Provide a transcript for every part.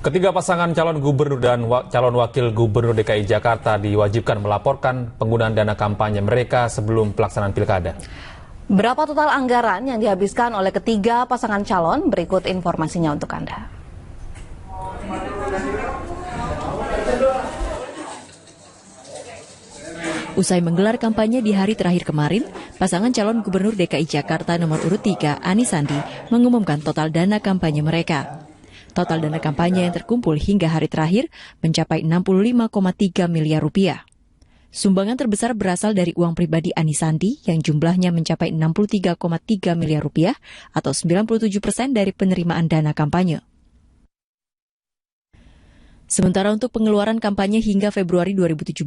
Ketiga pasangan calon gubernur dan calon wakil gubernur DKI Jakarta diwajibkan melaporkan penggunaan dana kampanye mereka sebelum pelaksanaan pilkada. Berapa total anggaran yang dihabiskan oleh ketiga pasangan calon? Berikut informasinya untuk Anda. Usai menggelar kampanye di hari terakhir kemarin, pasangan calon gubernur DKI Jakarta nomor urut 3, Anies Sandi, mengumumkan total dana kampanye mereka. Total dana kampanye yang terkumpul hingga hari terakhir mencapai 65,3 miliar rupiah. Sumbangan terbesar berasal dari uang pribadi Anies Sandi yang jumlahnya mencapai 63,3 miliar rupiah atau 97% dari penerimaan dana kampanye. Sementara untuk pengeluaran kampanye hingga Februari 2017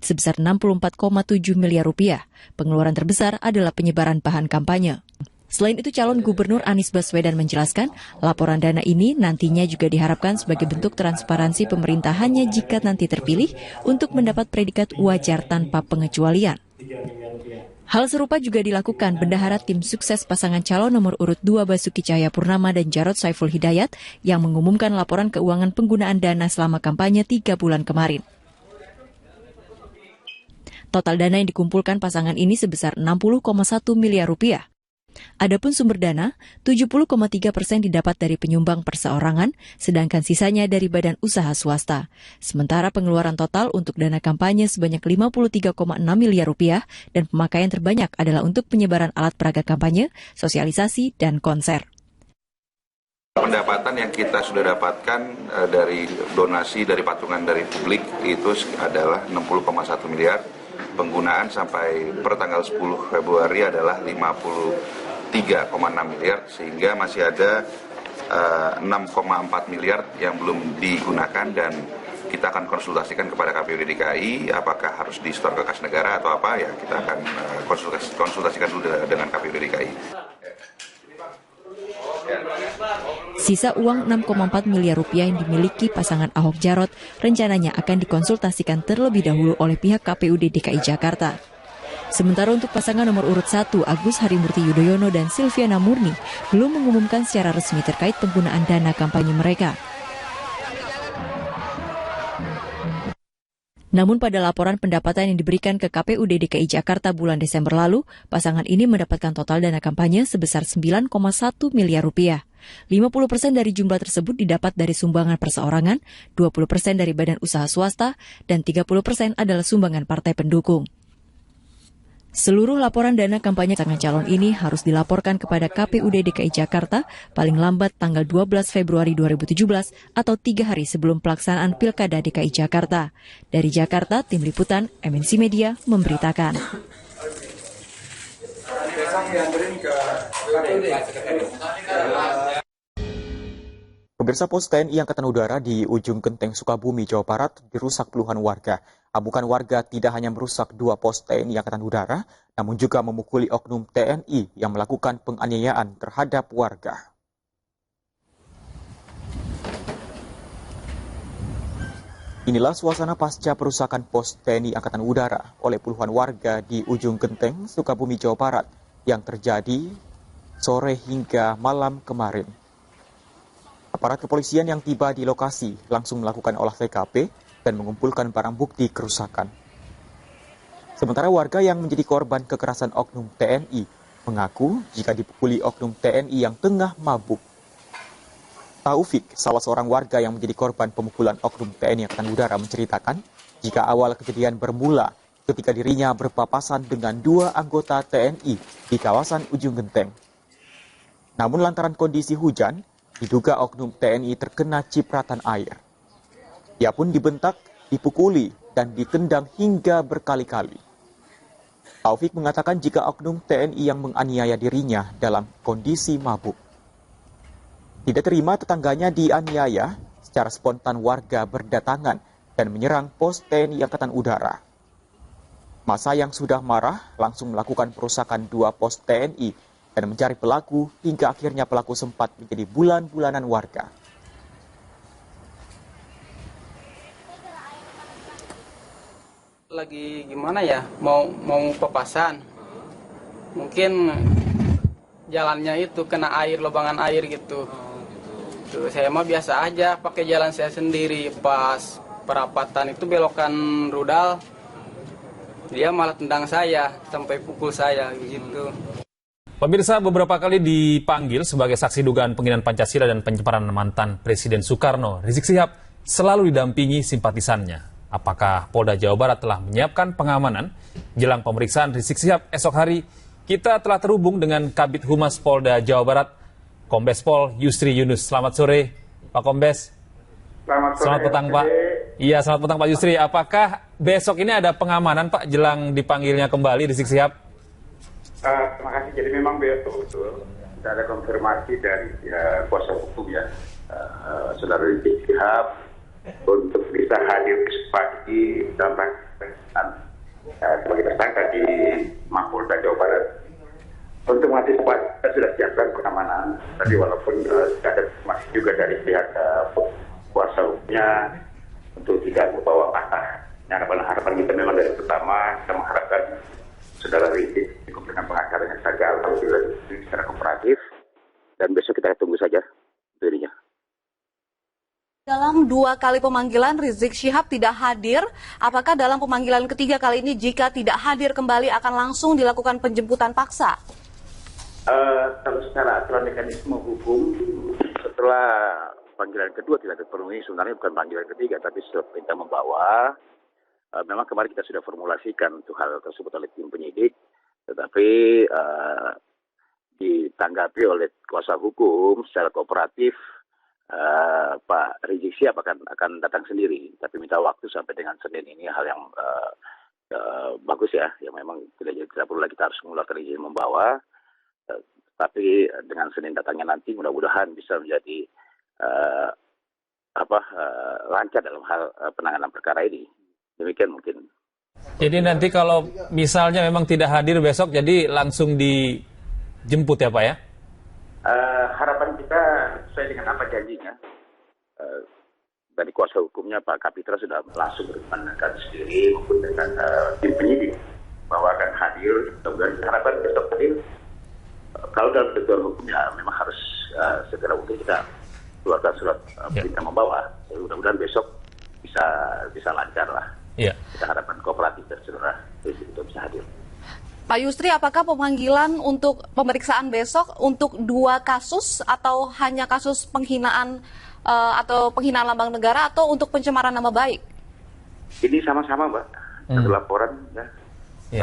sebesar 64,7 miliar rupiah, pengeluaran terbesar adalah penyebaran bahan kampanye. Selain itu, calon gubernur Anies Baswedan menjelaskan, laporan dana ini nantinya juga diharapkan sebagai bentuk transparansi pemerintahannya jika nanti terpilih untuk mendapat predikat wajar tanpa pengecualian. Hal serupa juga dilakukan bendahara tim sukses pasangan calon nomor urut 2 Basuki Cahayapurnama dan Jarod Saiful Hidayat yang mengumumkan laporan keuangan penggunaan dana selama kampanye 3 bulan kemarin. Total dana yang dikumpulkan pasangan ini sebesar 60,1 miliar rupiah. Adapun sumber dana, 70,3% didapat dari penyumbang perseorangan, sedangkan sisanya dari badan usaha swasta. Sementara pengeluaran total untuk dana kampanye sebanyak 53,6 miliar rupiah dan pemakaian terbanyak adalah untuk penyebaran alat peraga kampanye, sosialisasi, dan konser. Pendapatan yang kita sudah dapatkan dari donasi dari patungan dari publik itu adalah 60,1 miliar. Penggunaan sampai per tanggal 10 Februari adalah 53,6 miliar, sehingga masih ada 6,4 miliar yang belum digunakan dan kita akan konsultasikan kepada KPUD DKI apakah harus di-store ke kas negara atau apa, ya kita akan konsultasikan dulu dengan KPUD DKI. Sisa uang 6,4 miliar rupiah yang dimiliki pasangan Ahok Jarot rencananya akan dikonsultasikan terlebih dahulu oleh pihak KPUD DKI Jakarta. Sementara untuk pasangan nomor urut 1 Agus Harimurti Yudhoyono dan Silviana Murni belum mengumumkan secara resmi terkait penggunaan dana kampanye mereka. Namun pada laporan pendapatan yang diberikan ke KPUD DKI Jakarta bulan Desember lalu, pasangan ini mendapatkan total dana kampanye sebesar 9,1 miliar rupiah. 50% dari jumlah tersebut didapat dari sumbangan perseorangan, 20% dari badan usaha swasta, dan 30% adalah sumbangan partai pendukung. Seluruh laporan dana kampanye pasangan calon ini harus dilaporkan kepada KPUD DKI Jakarta paling lambat tanggal 12 Februari 2017 atau 3 hari sebelum pelaksanaan Pilkada DKI Jakarta. Dari Jakarta, Tim Liputan MNC Media memberitakan. Pemirsa, pos TNI Angkatan Udara di ujung Genteng Sukabumi, Jawa Barat dirusak puluhan warga. Amukan warga tidak hanya merusak 2 pos TNI Angkatan Udara, namun juga memukuli oknum TNI yang melakukan penganiayaan terhadap warga. Inilah suasana pasca perusakan pos TNI Angkatan Udara oleh puluhan warga di ujung Genteng Sukabumi, Jawa Barat yang terjadi sore hingga malam kemarin. Aparat kepolisian yang tiba di lokasi langsung melakukan olah TKP dan mengumpulkan barang bukti kerusakan. Sementara warga yang menjadi korban kekerasan oknum TNI mengaku jika dipukuli oknum TNI yang tengah mabuk. Taufik, salah seorang warga yang menjadi korban pemukulan oknum TNI Angkatan Udara, menceritakan jika awal kejadian bermula ketika dirinya berpapasan dengan 2 anggota TNI di kawasan ujung Genteng. Namun lantaran kondisi hujan, diduga oknum TNI terkena cipratan air. Ia pun dibentak, dipukuli, dan ditendang hingga berkali-kali. Taufik mengatakan jika oknum TNI yang menganiaya dirinya dalam kondisi mabuk. Tidak terima tetangganya dianiaya, secara spontan warga berdatangan dan menyerang pos TNI Angkatan Udara. Massa yang sudah marah langsung melakukan perusakan 2 pos TNI dan mencari pelaku hingga akhirnya pelaku sempat menjadi bulan-bulanan warga. Lagi gimana ya, mau papasan, mungkin jalannya itu kena air, lubangan air gitu. gitu. Saya mah biasa aja pakai jalan saya sendiri. Pas perapatan itu belokan rudal, dia malah tendang saya sampai pukul saya gitu. Pemirsa, beberapa kali dipanggil sebagai saksi dugaan penghinaan Pancasila dan pencemaran mantan Presiden Soekarno, Rizik Syihab selalu didampingi simpatisannya. Apakah Polda Jawa Barat telah menyiapkan pengamanan jelang pemeriksaan Rizik Syihab esok hari? Kita telah terhubung dengan Kabid Humas Polda Jawa Barat, Kombes Pol Yusri Yunus. Selamat sore, Pak Kombes. Selamat petang, Pak. Iya, selamat petang, Pak Yusri. Apakah besok ini ada pengamanan, Pak, jelang dipanggilnya kembali Rizik Syihab? Terima kasih. Jadi memang betul kita ada konfirmasi dari kuasa hukum ya, saudara Rizik Syihab untuk bisa hadir pagi dalam pemeriksaan sebagai tersangka di Mapolda Jawa Barat. Untuk mengantisipasi kita sudah siapkan pengamanan. Tadi walaupun ada masih juga dari pihak kuasa hukumnya untuk tidak membawa masa. Harapan kita memang dari pertama kita mengharapkan saudara Rizik cukup dengan pengacaranya saja, alhamdulillah secara kooperatif, dan besok kita tunggu saja dirinya. Dalam 2 kali pemanggilan, Rizik Syihab tidak hadir. Apakah dalam pemanggilan ketiga kali ini jika tidak hadir kembali akan langsung dilakukan penjemputan paksa? Kalau secara aturan mekanisme hukum, setelah panggilan kedua tidak terpenuhi, sebenarnya bukan panggilan ketiga, tapi setelah perintah membawa, memang kemarin kita sudah formulasikan untuk hal tersebut oleh tim penyidik, tetapi ditanggapi oleh kuasa hukum secara kooperatif. Pak Rizik Syihab akan datang sendiri, tapi minta waktu sampai dengan Senin ini, hal yang bagus ya, yang memang tidak perlu lagi kita harus mengeluarkan izin membawa, tapi dengan Senin datangnya nanti mudah-mudahan bisa menjadi lancar dalam hal penanganan perkara ini. Demikian mungkin. Jadi nanti kalau misalnya memang tidak hadir besok, jadi langsung dijemput ya, Pak ya? Harapan kita sesuai dengan apa janjinya. Dari kuasa hukumnya Pak Kapitra sudah langsung berpandangan sendiri maupun dengan tim penyidik bahwa akan hadir. Kemudian harapan besok hadir. Kalau dalam ketentuan hukumnya memang harus segera mungkin kita keluarkan surat perintah membawa. Mudah-mudahan besok bisa lancar lah. Iya. Kita harapkan kooperatif dan saudara untuk bisa hadir. Pak Yusri, apakah pemanggilan untuk pemeriksaan besok untuk 2 kasus atau hanya kasus penghinaan atau penghinaan lambang negara atau untuk pencemaran nama baik? Ini sama-sama, Mbak. Satu laporan ya.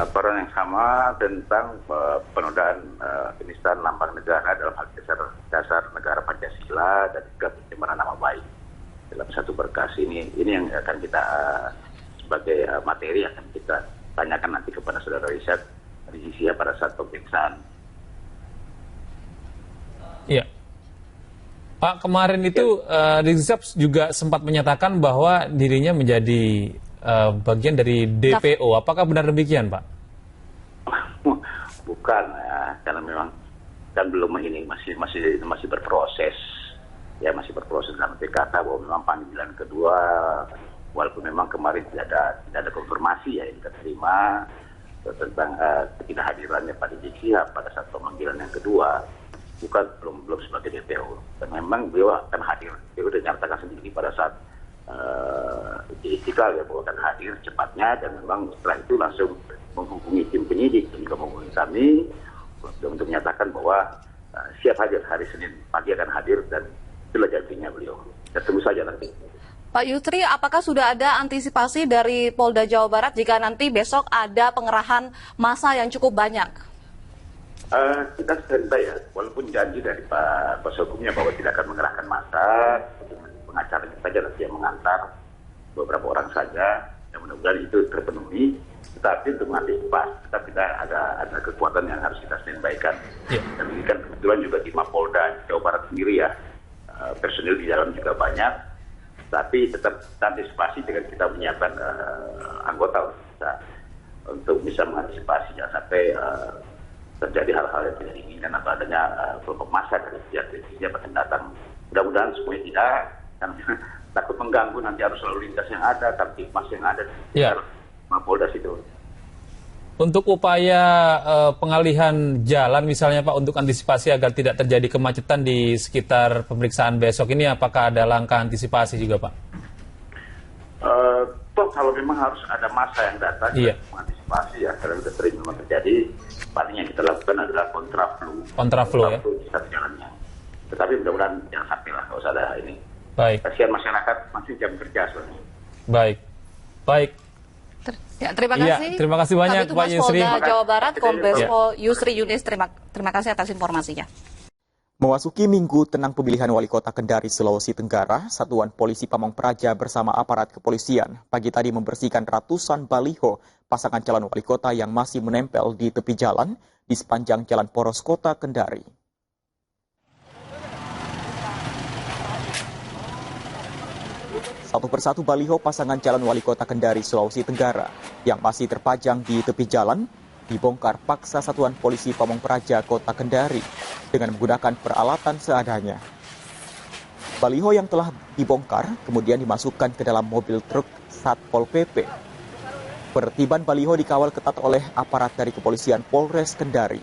Laporan yang sama tentang penodaan penistaan lambang negara dalam hal dasar negara Pancasila dan juga pencemaran nama baik dalam satu berkas ini yang akan kita sebagai materi akan kita tanyakan nanti kepada saudara Rizik Syihab pada saat pemeriksaan. Iya. Pak, kemarin itu Rizik Syihab juga sempat menyatakan bahwa dirinya menjadi bagian dari DPO. Apakah benar demikian, Pak? Bukan, ya, karena memang kan belum ini masih berproses. Ya, masih berproses dalam kata bahwa memang panggilan kedua, walaupun memang kemarin tidak ada konfirmasi ya yang kita terima tentang ketidakhadirannya Pak Rizik Syihab pada saat pemanggilan yang kedua, belum sebagai DPO. Dan memang beliau akan hadir. Beliau sudah nyatakan sendiri pada saat di Istiqlal ya bahwa akan hadir cepatnya, dan memang setelah itu langsung menghubungi tim penyidik dan juga menghubungi kami untuk menyatakan bahwa siap hadir hari Senin pagi akan hadir, dan itulah janjinya beliau. Kita tunggu saja nanti. Pak Yusri, apakah sudah ada antisipasi dari Polda Jawa Barat jika nanti besok ada pengerahan massa yang cukup banyak? Kita standby ya, walaupun janji dari Pak kuasa hukumnya bahwa tidak akan mengerahkan massa, pengacaranya saja nanti yang mengantar beberapa orang saja, yang mudah-mudahan itu terpenuhi. Tetapi untuk mengantisipasi, kita ada kekuatan yang harus kita standby-kan. Dan ini kan kebetulan juga di Mapolda Jawa Barat sendiri ya, personil di dalam juga banyak, tapi tetap antisipasi dengan kita menyiapkan anggota untuk bisa mengantisipasi jangan sampai terjadi hal-hal yang tidak diinginkan atau adanya kelompok massa dari pihak yang akan datang. Mudah-mudahan semuanya tidak, karena takut mengganggu nanti arus lalu lintas yang ada, kamtipmas yang ada di Mapolda situ. Untuk upaya pengalihan jalan misalnya Pak, untuk antisipasi agar tidak terjadi kemacetan di sekitar pemeriksaan besok ini, apakah ada langkah antisipasi juga Pak? Kalau memang harus ada massa yang datang mengantisipasi ya, karena sudah sering memang terjadi, paling yang kita lakukan adalah kontraflow ya? Di satu jalannya. Tetapi mudah-mudahan jangan sampai lah kalau ada ini. Baik. Kasihan masyarakat masih jam kerja soalnya. Baik. Terima kasih. Terima kasih banyak Pak Yusri. Polda Jawa Barat, Kombes Pol Yusri Yunis, terima kasih atas informasinya. Memasuki minggu tenang pemilihan wali kota Kendari, Sulawesi Tenggara, Satuan Polisi Pamong Praja bersama aparat kepolisian pagi tadi membersihkan ratusan baliho pasangan calon wali kota yang masih menempel di tepi jalan di sepanjang jalan poros kota Kendari. Satu persatu baliho pasangan calon wali kota Kendari, Sulawesi Tenggara yang masih terpajang di tepi jalan dibongkar paksa Satuan Polisi Pamong Praja Kota Kendari dengan menggunakan peralatan seadanya. Baliho yang telah dibongkar kemudian dimasukkan ke dalam mobil truk Satpol PP. Penertiban baliho dikawal ketat oleh aparat dari kepolisian Polres Kendari.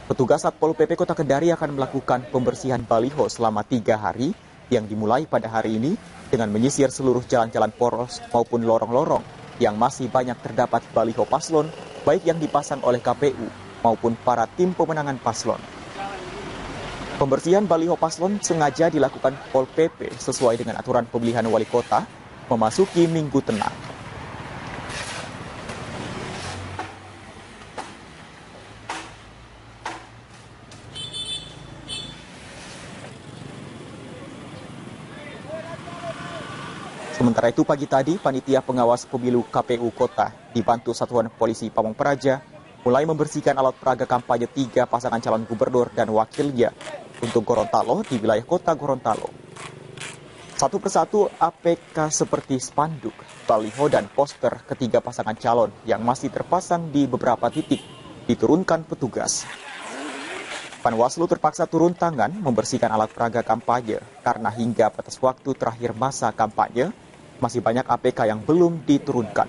Petugas Satpol PP Kota Kendari akan melakukan pembersihan baliho selama 3 hari yang dimulai pada hari ini dengan menyisir seluruh jalan-jalan poros maupun lorong-lorong yang masih banyak terdapat baliho paslon, baik yang dipasang oleh KPU maupun para tim pemenangan paslon. Pembersihan baliho paslon sengaja dilakukan Pol PP sesuai dengan aturan pemilihan wali kota memasuki minggu tenang. Sementara itu pagi tadi, Panitia Pengawas Pemilu KPU Kota dibantu Satuan Polisi Pamong Praja mulai membersihkan alat peraga kampanye 3 pasangan calon gubernur dan wakilnya untuk Gorontalo di wilayah kota Gorontalo. Satu persatu APK seperti spanduk, baliho, dan poster ketiga pasangan calon yang masih terpasang di beberapa titik diturunkan petugas. Panwaslu terpaksa turun tangan membersihkan alat peraga kampanye karena hingga batas waktu terakhir masa kampanye masih banyak APK yang belum diturunkan.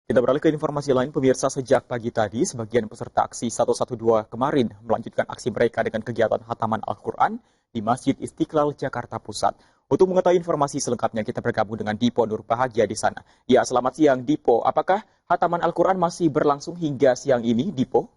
Kita beralih ke informasi lain, pemirsa. Sejak pagi tadi, sebagian peserta aksi 112 kemarin melanjutkan aksi mereka dengan kegiatan khataman Al-Quran di Masjid Istiqlal, Jakarta Pusat. Untuk mengetahui informasi selengkapnya, kita bergabung dengan Dipo Nurbahagia di sana. Ya, selamat siang Dipo. Apakah khataman Al-Quran masih berlangsung hingga siang ini, Dipo?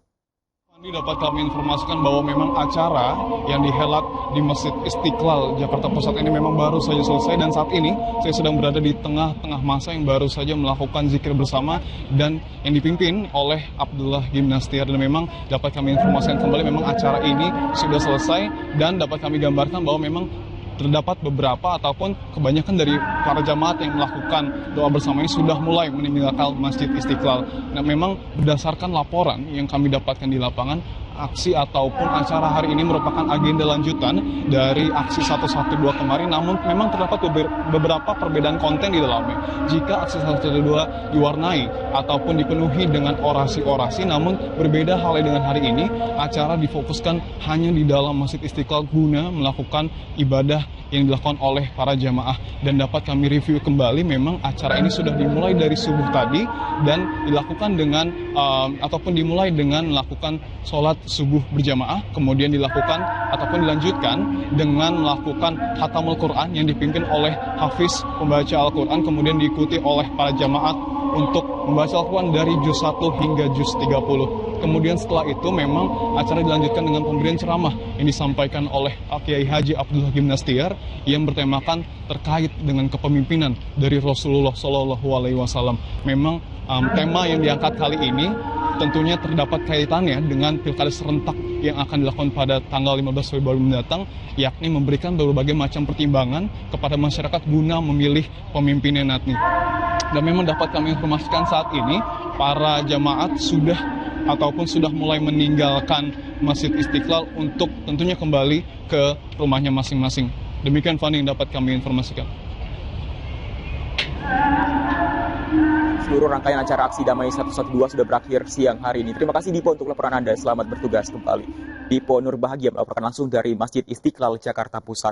Ini dapat kami informasikan bahwa memang acara yang dihelat di Masjid Istiqlal Jakarta Pusat ini memang baru saja selesai, dan saat ini saya sedang berada di tengah-tengah masa yang baru saja melakukan zikir bersama dan yang dipimpin oleh Abdullah Gimnastiar. Dan memang dapat kami informasikan kembali memang acara ini sudah selesai, dan dapat kami gambarkan bahwa memang terdapat beberapa ataupun kebanyakan dari para jamaat yang melakukan doa bersama ini sudah mulai meninggalkan Masjid Istiqlal. Nah, memang berdasarkan laporan yang kami dapatkan di lapangan, aksi ataupun acara hari ini merupakan agenda lanjutan dari aksi 112 kemarin, namun memang terdapat beberapa perbedaan konten di dalamnya. Jika aksi 112 diwarnai ataupun dipenuhi dengan orasi-orasi, namun berbeda halnya dengan hari ini, acara difokuskan hanya di dalam Masjid Istiqlal guna melakukan ibadah yang dilakukan oleh para jamaah. Dan dapat kami review kembali, memang acara ini sudah dimulai dari subuh tadi dan dilakukan dengan ataupun dimulai dengan melakukan sholat subuh berjamaah, kemudian dilakukan ataupun dilanjutkan dengan melakukan khatamul Quran yang dipimpin oleh hafiz pembaca Al-Quran, kemudian diikuti oleh para jamaat untuk membaca Al-Quran dari juz 1 hingga juz 30. Kemudian setelah itu memang acara dilanjutkan dengan pemberian ceramah yang disampaikan oleh Kiai Haji Abdullah Gimnastiar yang bertemakan terkait dengan kepemimpinan dari Rasulullah SAW. Memang tema yang diangkat kali ini tentunya terdapat kaitannya dengan pilkada serentak yang akan dilakukan pada tanggal 15 Februari mendatang, yakni memberikan berbagai macam pertimbangan kepada masyarakat guna memilih pemimpinnya nanti. Dan memang dapat kami informasikan saat ini para jamaat sudah mulai meninggalkan Masjid Istiqlal untuk tentunya kembali ke rumahnya masing-masing. Demikian Fani yang dapat kami informasikan. Seluruh rangkaian acara aksi damai 112 sudah berakhir siang hari ini. Terima kasih Dipo untuk laporan Anda. Selamat bertugas kembali. Dipo Nurbahagia melaporkan langsung dari Masjid Istiqlal, Jakarta Pusat.